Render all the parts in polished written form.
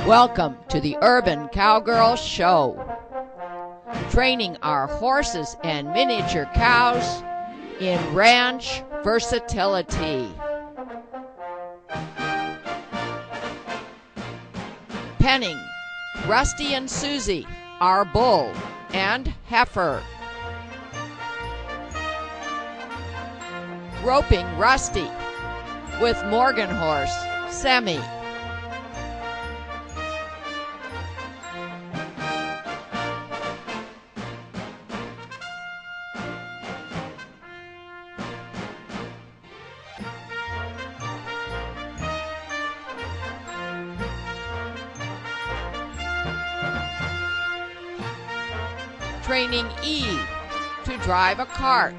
Welcome to the Urban Cowgirl Show, training our horses and miniature cows in ranch versatility. Penning Rusty and Susie, our bull and heifer. Roping Rusty with Morgan horse Semi. Training Eve to drive a cart.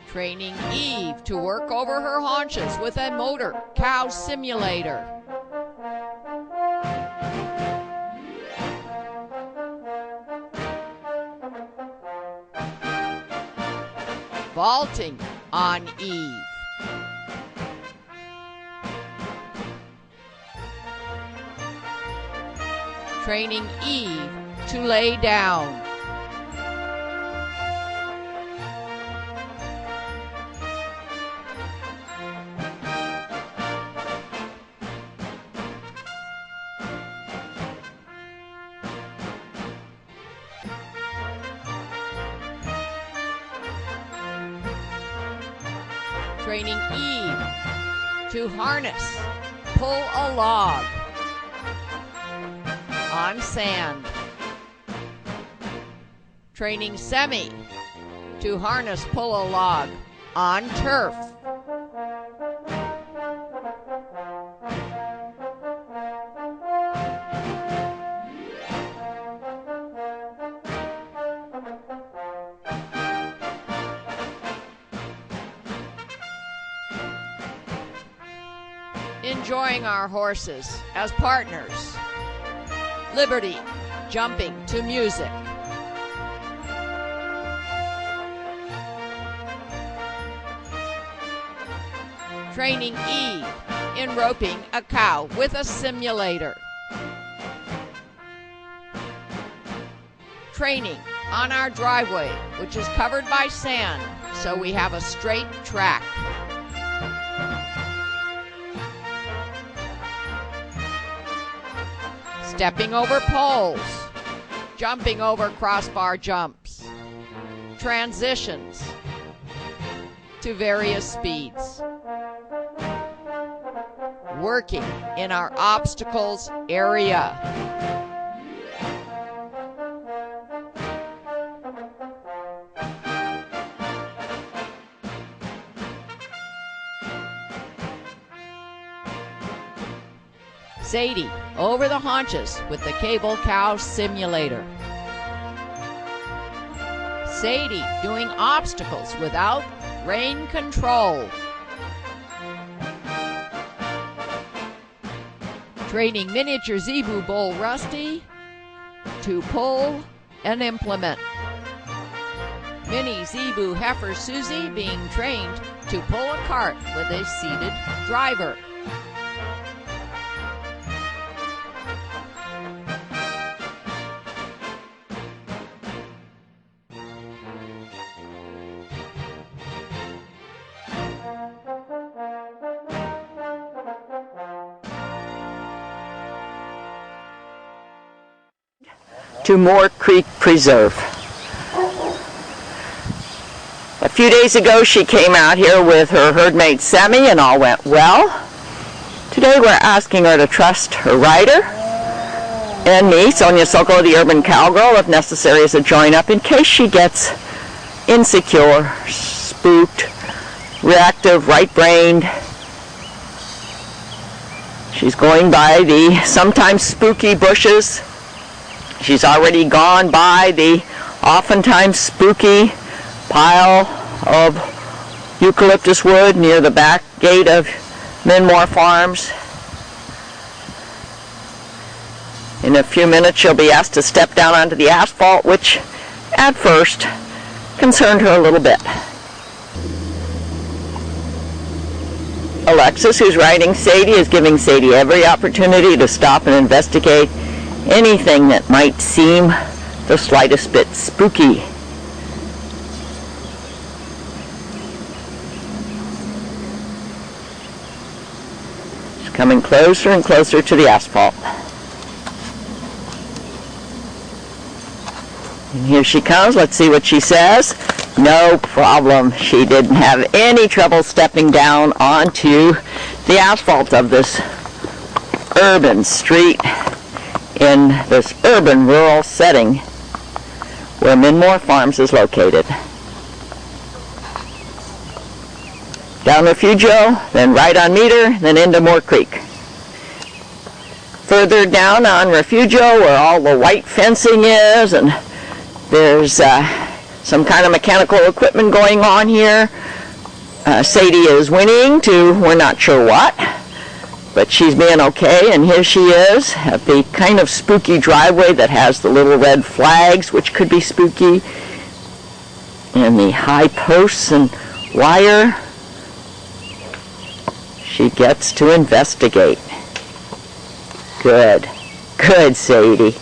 Training Eve to work over her haunches with a motor cow simulator. Vaulting on Eve. Training Eve to lay down. Training Eve to harness, pull a log on sand. Training Semi to harness, pull a log on turf. Enjoying our horses as partners. Liberty jumping to music. Training Eve in roping a cow with a simulator. Training on our driveway, which is covered by sand, so we have a straight track. Stepping over poles, jumping over crossbar jumps, transitions to various speeds, working in our obstacles area. Sadie over the haunches with the cable cow simulator. Sadie doing obstacles without rein control. Training miniature zebu bull Rusty to pull an implement. Mini zebu heifer Susie being trained to pull a cart with a seated driver. To Moore Creek Preserve. A few days ago she came out here with her herdmate Semi and all went well. Today we're asking her to trust her rider and me, Sonia Sokol, the Urban Cowgirl, if necessary as a join-up in case she gets insecure, spooked, reactive, right-brained. She's going by the sometimes spooky bushes. She's already gone by the oftentimes spooky pile of eucalyptus wood near the back gate of Minmore Farms. In a few minutes she'll be asked to step down onto the asphalt, which at first concerned her a little bit. Alexis, who's riding Sadie, is giving Sadie every opportunity to stop and investigate anything that might seem the slightest bit spooky. She's coming closer and closer to the asphalt. And here she comes. Let's see what she says. No problem. She didn't have any trouble stepping down onto the asphalt of this urban street in this urban rural setting where Minmore Farms is located. Down Refugio, then right on Meter, then into Moore Creek. Further down on Refugio, where all the white fencing is, and there's some kind of mechanical equipment going on here. Sadie is whinnying to we're not sure what, but she's being okay, and here she is at the kind of spooky driveway that has the little red flags, which could be spooky, and the high posts and wire. She gets to investigate. Good. Good, Sadie.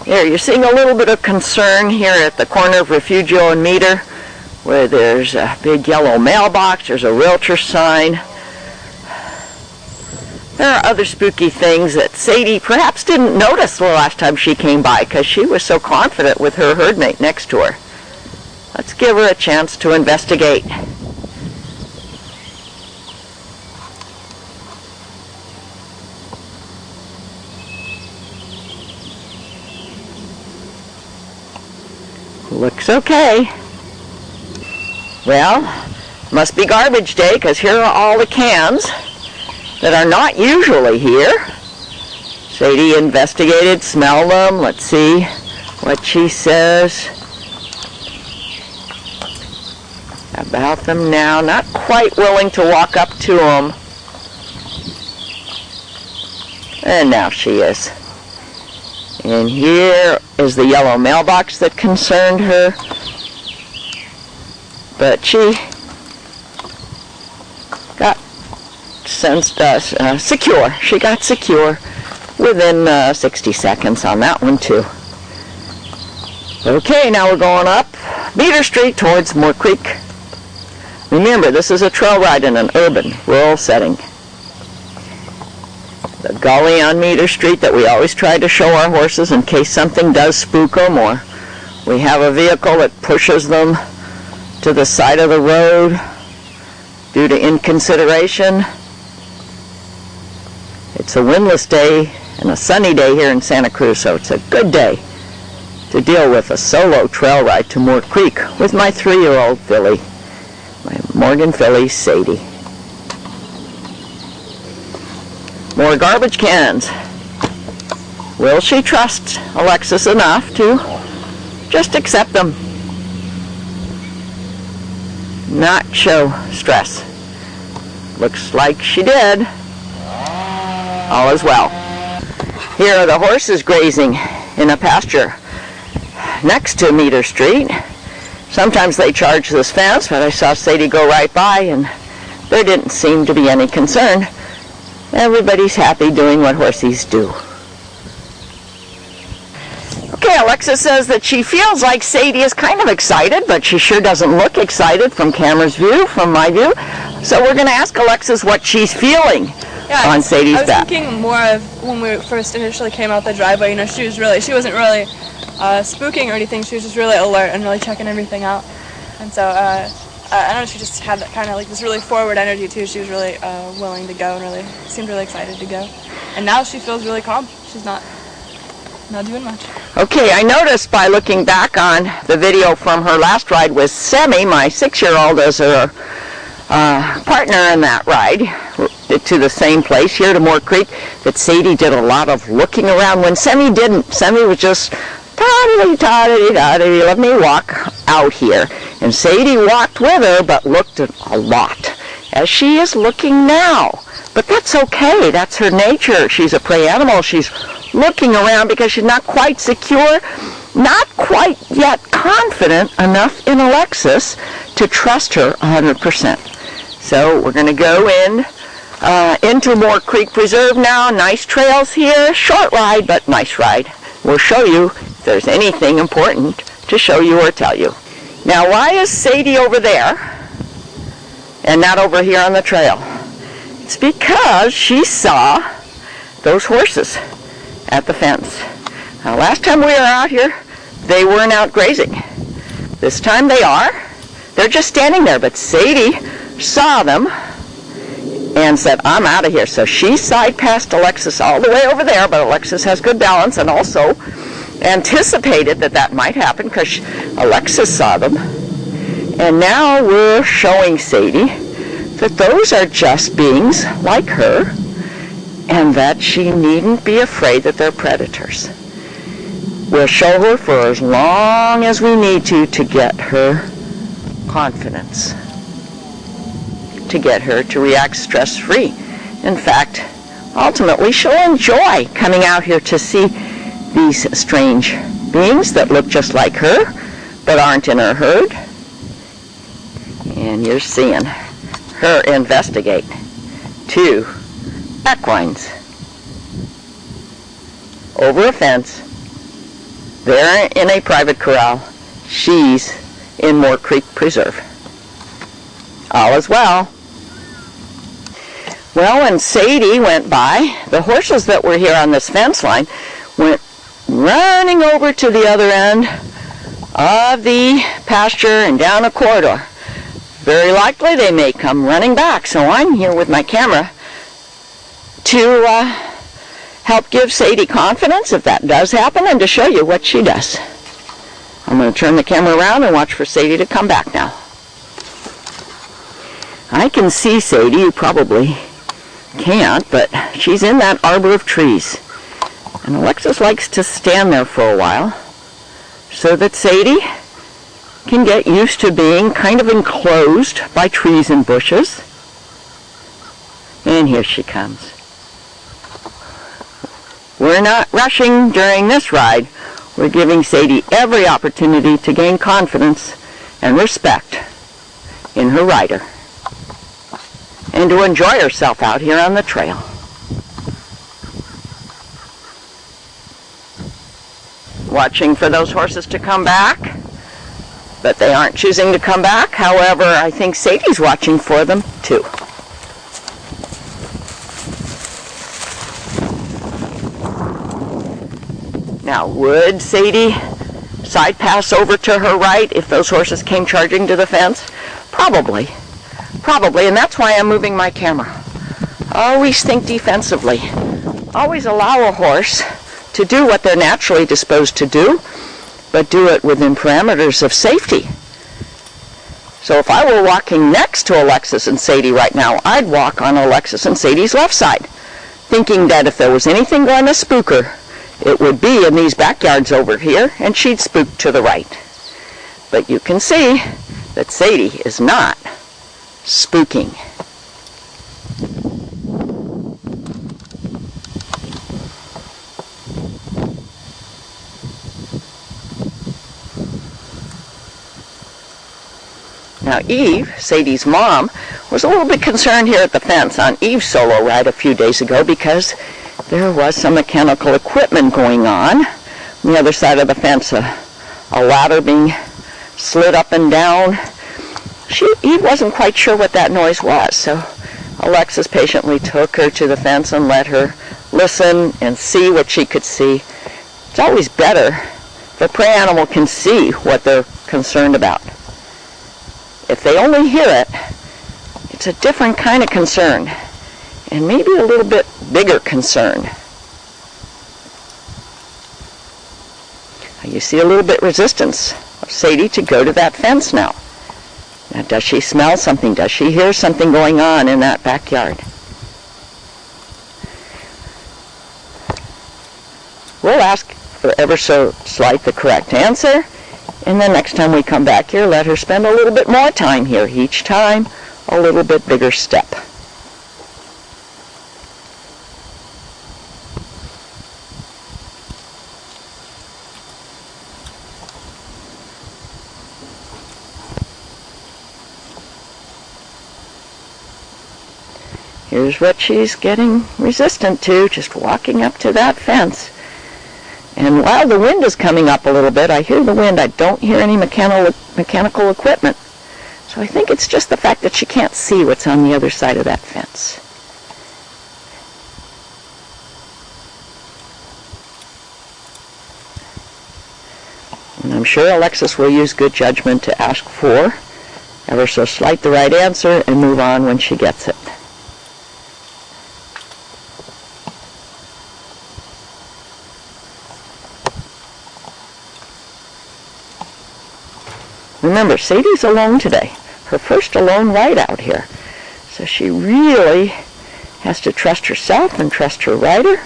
Here, you're seeing a little bit of concern here at the corner of Refugio and Meter, where there's a big yellow mailbox, there's a realtor sign. There are other spooky things that Sadie perhaps didn't notice the last time she came by because she was so confident with her herdmate next to her. Let's give her a chance to investigate. Looks okay. Well, must be garbage day because here are all the cans that are not usually here. Sadie investigated, smelled them. Let's see what she says about them now. Not quite willing to walk up to them. And now she is. And here is the yellow mailbox that concerned her. But she got sensed secure. She got secure within 60 seconds on that one too. Okay, now we're going up Meter Street towards Moore Creek. Remember, this is a trail ride in an urban, rural setting. The gully on Meter Street that we always try to show our horses in case something does spook them, or we have a vehicle that pushes them to the side of the road due to inconsideration. It's a windless day and a sunny day here in Santa Cruz, so it's a good day to deal with a solo trail ride to Moore Creek with my 3-year-old filly, my Morgan filly Sadie. More garbage cans. Will she trust Alexis enough to just accept them? Not show stress. Looks like she did. All is well. Here are the horses grazing in a pasture next to Meter Street. Sometimes they charge this fence, but I saw Sadie go right by and there didn't seem to be any concern. Everybody's happy doing what horsies do. Okay, Alexis says that she feels like Sadie is kind of excited, but she sure doesn't look excited from camera's view, from my view. So we're going to ask Alexis what she's feeling on Sadie's back. I was thinking more of when we first initially came out the driveway, you know, she wasn't really spooking or anything. She was just really alert and really checking everything out. And so, I don't know, she just had that kind of like this really forward energy too. She was really willing to go and really seemed really excited to go. And now she feels really calm. She's not doing much. Okay, I noticed by looking back on the video from her last ride with Semi, my 6-year-old, as her partner in that ride to the same place here to Moore Creek, that Sadie did a lot of looking around when Semi didn't. Semi was just let me walk out here. And Sadie walked with her but looked a lot, as she is looking now. But that's okay. That's her nature. She's a prey animal. She's looking around because she's not quite secure, not quite yet confident enough in Alexis to trust her 100%. So we're going to go into Moore Creek Preserve now. Nice trails here. Short ride, but nice ride. We'll show you if there's anything important to show you or tell you. Now, why is Sadie over there and not over here on the trail? It's because she saw those horses at the fence. Now, last time we were out here, they weren't out grazing. This time they are. They're just standing there, but Sadie saw them and said, I'm out of here. So she side passed Alexis all the way over there, but Alexis has good balance and also anticipated that that might happen because Alexis saw them. And now we're showing Sadie that those are just beings like her and that she needn't be afraid that they're predators. We'll show her for as long as we need to get her confidence, to get her to react stress-free. In fact, ultimately, she'll enjoy coming out here to see these strange beings that look just like her, but aren't in her herd. And you're seeing her investigate 2 equines over a fence. They're in a private corral. She's in Moore Creek Preserve. All is well. Well, when Sadie went by, the horses that were here on this fence line went running over to the other end of the pasture and down a corridor. Very likely they may come running back, so I'm here with my camera to help give Sadie confidence if that does happen and to show you what she does. I'm going to turn the camera around and watch for Sadie to come back now. I can see Sadie. You probably can't, but she's in that arbor of trees. And Alexis likes to stand there for a while so that Sadie can get used to being kind of enclosed by trees and bushes. And here she comes. We're not rushing during this ride. We're giving Sadie every opportunity to gain confidence and respect in her rider and to enjoy herself out here on the trail. Watching for those horses to come back, but they aren't choosing to come back. However, I think Sadie's watching for them too. Now, would Sadie side pass over to her right if those horses came charging to the fence? Probably. Probably, and that's why I'm moving my camera. Always think defensively. Always allow a horse to do what they're naturally disposed to do, but do it within parameters of safety. So if I were walking next to Alexis and Sadie right now, I'd walk on Alexis and Sadie's left side, thinking that if there was anything going to spook her, it would be in these backyards over here, and she'd spook to the right. But you can see that Sadie is not spooking. Now Eve, Sadie's mom, was a little bit concerned here at the fence on Eve's solo ride a few days ago because there was some mechanical equipment going on the other side of the fence, a ladder being slid up and down. Eve wasn't quite sure what that noise was, so Alexis patiently took her to the fence and let her listen and see what she could see. It's always better if a prey animal can see what they're concerned about. If they only hear it, it's a different kind of concern, and maybe a little bit bigger concern. You see a little bit resistance of Sadie to go to that fence now. Now, does she smell something? Does she hear something going on in that backyard? We'll ask for ever so slight the correct answer, and then next time we come back here, let her spend a little bit more time here. Each time, a little bit bigger step. Here's what she's getting resistant to, just walking up to that fence. And while the wind is coming up a little bit, I hear the wind. I don't hear any mechanical equipment. So I think it's just the fact that she can't see what's on the other side of that fence. And I'm sure Alexis will use good judgment to ask for ever so slight the right answer and move on when she gets it. Remember, Sadie's alone today. Her first alone ride out here. So she really has to trust herself and trust her rider.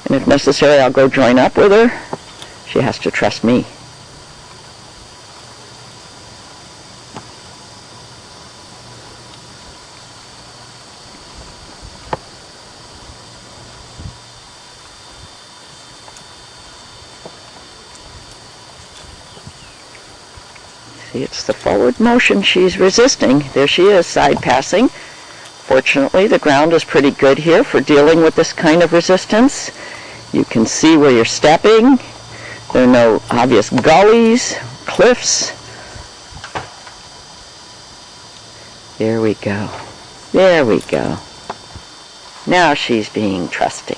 And if necessary, I'll go join up with her. She has to trust me. See, it's the forward motion she's resisting. There she is, side passing. Fortunately, the ground is pretty good here for dealing with this kind of resistance. You can see where you're stepping. There are no obvious gullies, cliffs. There we go. There we go. Now she's being trusting.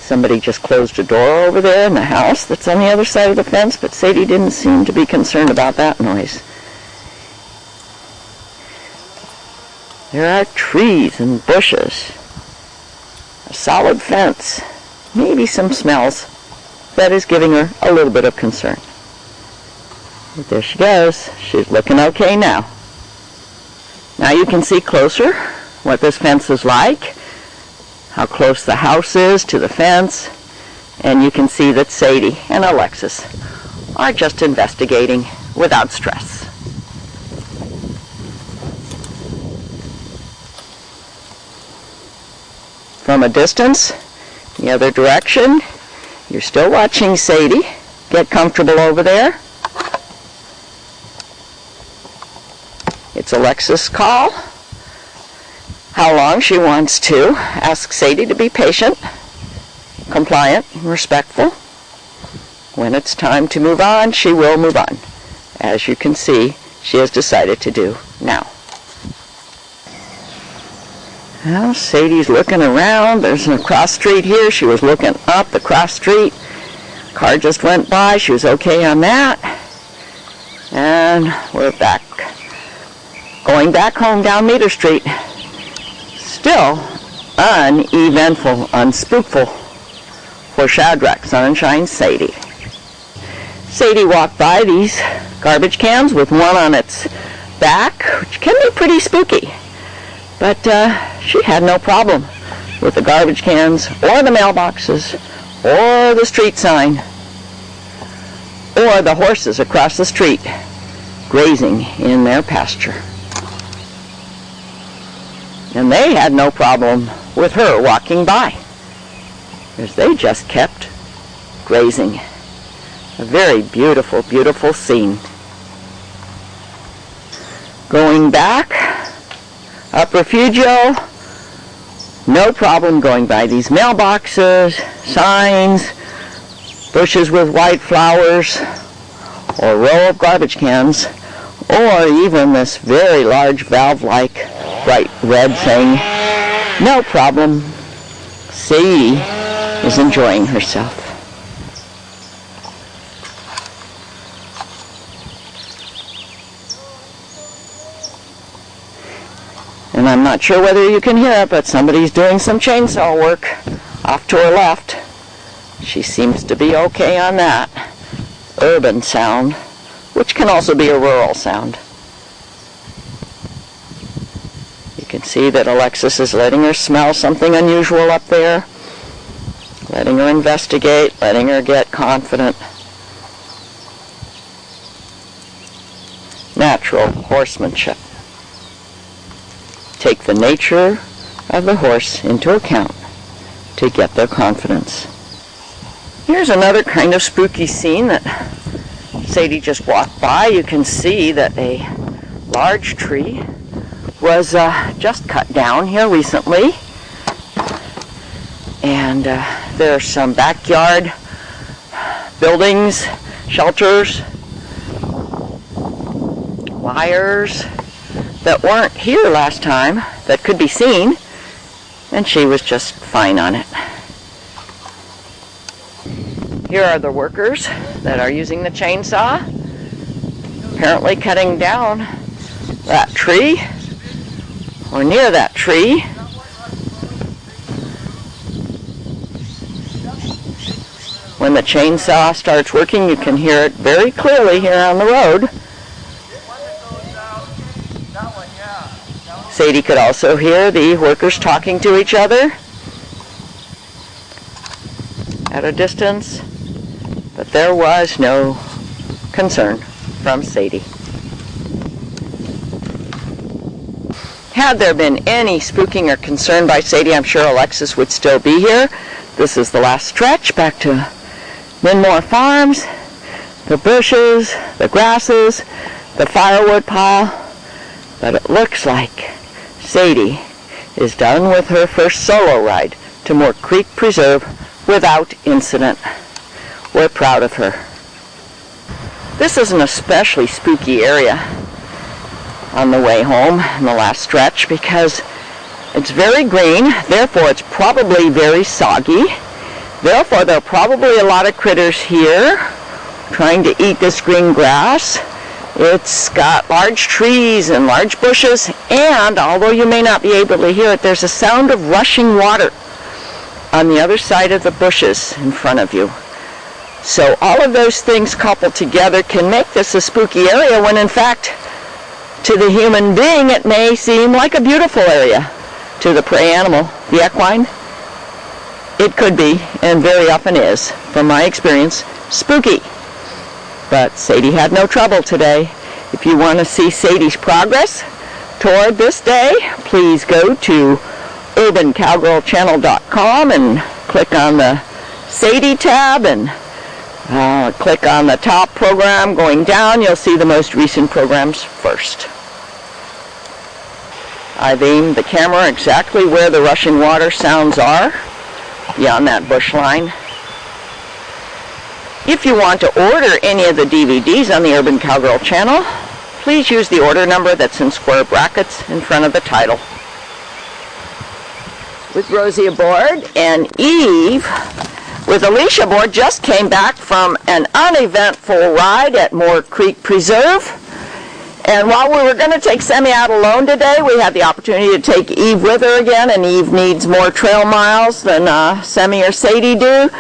Somebody just closed a door over there in the house that's on the other side of the fence, but Sadie didn't seem to be concerned about that noise. There are trees and bushes, a solid fence, maybe some smells. That is giving her a little bit of concern. But there she goes. She's looking okay now. Now you can see closer what this fence is like, how close the house is to the fence, and you can see that Sadie and Alexis are just investigating without stress. From a distance, the other direction, you're still watching Sadie get comfortable over there. It's Alexis' call. How long she wants to. Ask Sadie to be patient, compliant, and respectful. When it's time to move on, she will move on. As you can see, she has decided to do now. Well, Sadie's looking around. There's a cross street here. She was looking up the cross street. Car just went by. She was okay on that. And we're back. Going back home down Meter Street. Still uneventful, unspookful for Shadrach, Sunshine, Sadie. Sadie walked by these garbage cans with one on its back, which can be pretty spooky. But she had no problem with the garbage cans or the mailboxes or the street sign or the horses across the street grazing in their pasture. And they had no problem with her walking by, because they just kept grazing. A very beautiful, beautiful scene. Going back, up Refugio, no problem going by these mailboxes, signs, bushes with white flowers, or row of garbage cans, or even this very large valve-like bright red thing. No problem. Sadie is enjoying herself. And I'm not sure whether you can hear it, but somebody's doing some chainsaw work off to her left. She seems to be okay on that. Urban sound, which can also be a rural sound. You can see that Alexis is letting her smell something unusual up there, letting her investigate, letting her get confident. Now, natural horsemanship. Take the nature of the horse into account to get their confidence. Here's another kind of spooky scene that Sadie just walked by. You can see that a large tree was just cut down here recently. And there are some backyard buildings, shelters, wires that weren't here last time that could be seen, and she was just fine on it. Here are the workers that are using the chainsaw, apparently cutting down that tree or near that tree. When the chainsaw starts working, you can hear it very clearly here on the road. Sadie could also hear the workers talking to each other at a distance, but there was no concern from Sadie. Had there been any spooking or concern by Sadie, I'm sure Alexis would still be here. This is the last stretch back to Minmore Farms, the bushes, the grasses, the firewood pile, but it looks like Sadie is done with her first solo ride to Moore Creek Preserve without incident. We're proud of her. This is an especially spooky area on the way home in the last stretch because it's very green, therefore it's probably very soggy. Therefore there are probably a lot of critters here trying to eat this green grass. It's got large trees and large bushes, and although you may not be able to hear it, there's a sound of rushing water on the other side of the bushes in front of you. So all of those things coupled together can make this a spooky area when in fact to the human being it may seem like a beautiful area. To the prey animal, the equine, it could be, and very often is, from my experience, spooky. But Sadie had no trouble today. If you want to see Sadie's progress toward this day, please go to urbancowgirlchannel.com and click on the Sadie tab and click on the top program. Going down, you'll see the most recent programs first. I've aimed the camera exactly where the rushing water sounds are, beyond that bush line. If you want to order any of the DVDs on the Urban Cowgirl channel, please use the order number that's in square brackets in front of the title. With Rosie aboard and Eve with Alicia aboard just came back from an uneventful ride at Moore Creek Preserve. And while we were going to take Semi out alone today, we had the opportunity to take Eve with her again, and Eve needs more trail miles than Semi or Sadie do.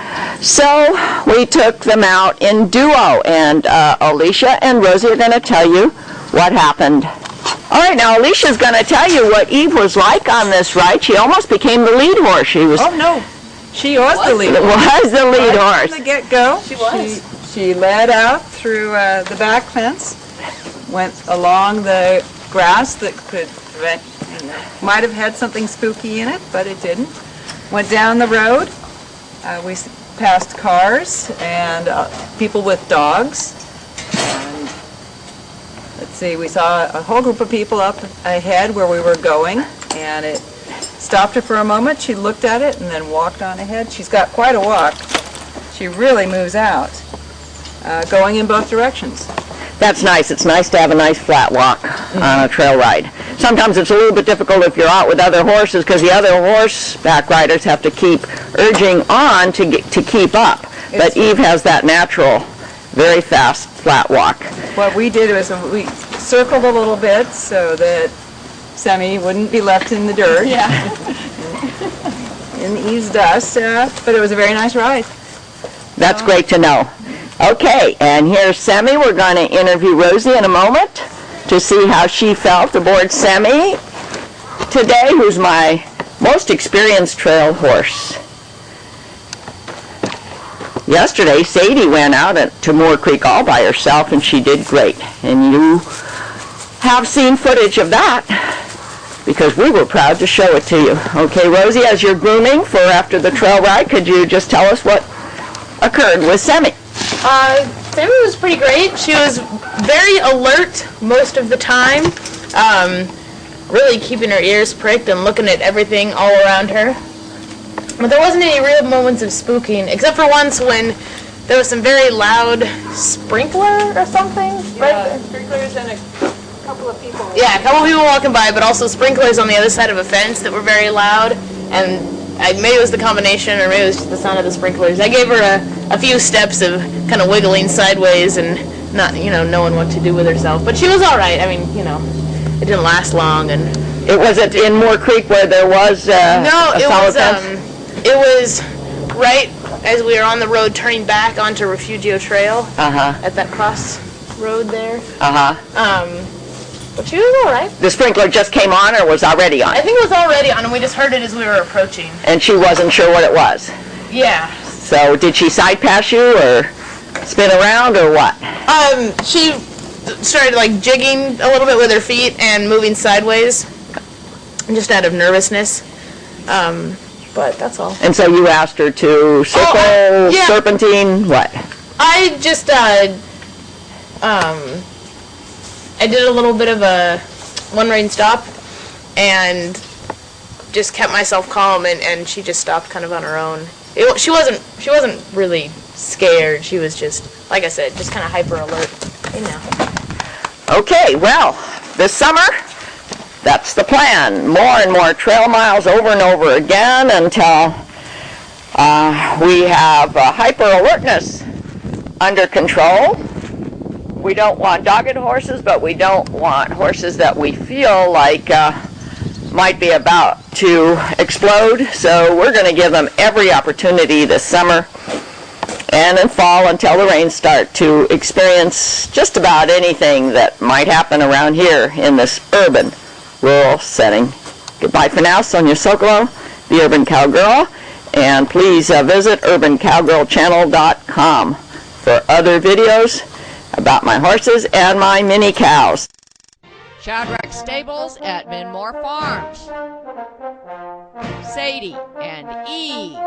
So we took them out in duo, and Alicia and Rosie are going to tell you what happened. All right, now Alicia's going to tell you what Eve was like on this ride. She almost became the lead horse. She was. Oh no, she was the lead horse. Was the lead horse. From the get-go, She was. She led out through the back fence, went along the grass that could prevent, might have had something spooky in it, but it didn't. Went down the road. We passed cars and people with dogs. And let's see, we saw a whole group of people up ahead where we were going, and it stopped her for a moment. She looked at it and then walked on ahead. She's got quite a walk. She really moves out, going in both directions. That's nice. It's nice to have a nice flat walk on a trail ride. Sometimes it's a little bit difficult if you're out with other horses because the other horseback riders have to keep urging on to keep up. But Eve has that natural, very fast, flat walk. What we did was we circled a little bit so that Semi wouldn't be left in the dirt. Yeah. In Eve's dust, but it was a very nice ride. That's great to know. Okay, and here's Semi. We're going to interview Rosie in a moment to see how she felt aboard Semi today, who's my most experienced trail horse. Yesterday, Sadie went out to Moore Creek all by herself, and she did great. And you have seen footage of that because we were proud to show it to you. Okay, Rosie, as you're grooming for after the trail ride, could you just tell us what occurred with Sammy? Sammy was pretty great. She was very alert most of the time, really keeping her ears pricked and looking at everything all around her. But there wasn't any real moments of spooking, except for once when there was some very loud sprinkler or something. Yeah, sprinklers and a couple of people. Yeah, a couple of people walking by, but also sprinklers on the other side of a fence that were very loud. And maybe it was the combination, or maybe it was just the sound of the sprinklers. I gave her a few steps of kind of wiggling sideways and not, knowing what to do with herself. But she was all right. I mean, it didn't last long. And It wasn't in Moore Creek where there was no, a it solid was fence? it was right as we were on the road turning back onto Refugio Trail at that cross road there. But she was all right. The sprinkler just came on or was already on? I think it was already on, and we just heard it as we were approaching. And she wasn't sure what it was? Yeah. So did she side pass you or spin around or what? She started like jigging a little bit with her feet and moving sideways, just out of nervousness. But that's all. And so you asked her to circle, yeah. serpentine, what? I just I did a little bit of a one rain stop and just kept myself calm, and she just stopped kind of on her own. She wasn't really scared. She was just, like I said, just kind of hyper alert. Hey now. Okay, well, this summer, that's the plan. More and more trail miles over and over again until we have hyper alertness under control. We don't want dogged horses, but we don't want horses that we feel like might be about to explode. So we're going to give them every opportunity this summer and in fall until the rains start to experience just about anything that might happen around here in this urban, rural setting. Goodbye for now, Sonia Sokolow, the Urban Cowgirl, and please visit urbancowgirlchannel.com for other videos about my horses and my mini cows. Shadrack Stables at Minmore Farms. Sadie and Eve.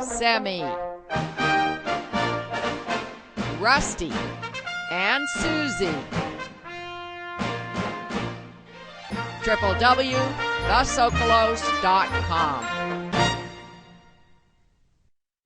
Sammy. Rusty and Susie. www.thesokolows.com.